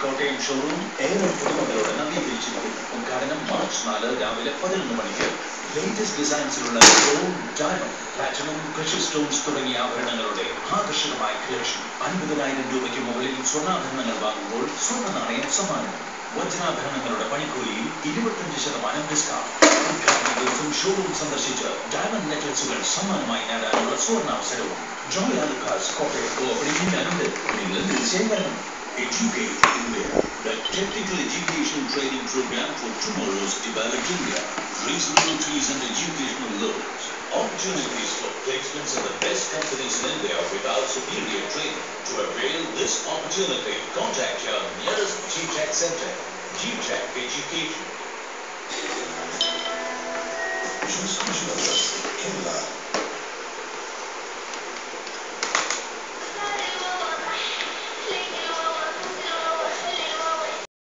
Kottayam showroom ഏറെ പുതുമകളോടെ നവീകരിച്ചിരിക്കുന്നു. ഉദ്ഘാടനം March 4 രാവിലെ 11 മണിക്ക്. ലേറ്റസ്റ്റ് ഡിസൈൻസിലുള്ള gold, diamond, platinum, precious stones തുടങ്ങിയ ആഭരണങ്ങളുടെ ആകർഷകമായ കളക്ഷൻ. 50,000 രൂപയ്ക്ക് മുകളിൽ സ്വർണ്ണാഭരണങ്ങൾ വാങ്ങുമ്പോൾ സ്വർണ്ണ നാണയം സമ്മാനം. വജ്രാഭരണങ്ങളുടെ പണിക്കൂലിയിൽ 25% ഡിസ്കൗണ്ട്. ഉദ്ഘാടന ദിവസം ഷോറൂം സന്ദർശിച്ച് ഡയമണ്ട് നെക്ലസുകൾ സമ്മാനമായി നേടാനുള്ള സുവർണാവസരവും. ജോയ് ആലുക്കാസ് കോട്ടയം ഓപ്പണിംഗ് ആൻഡ് നിങ്ങൾ തീർച്ചയായും Educate India, the technical education training program for tomorrow's developed India. Reasonable fees and educational loans. Opportunities for placements in the best companies in India without superior training. To avail this opportunity, contact your nearest GTech center. GTech Education. Just Kerala.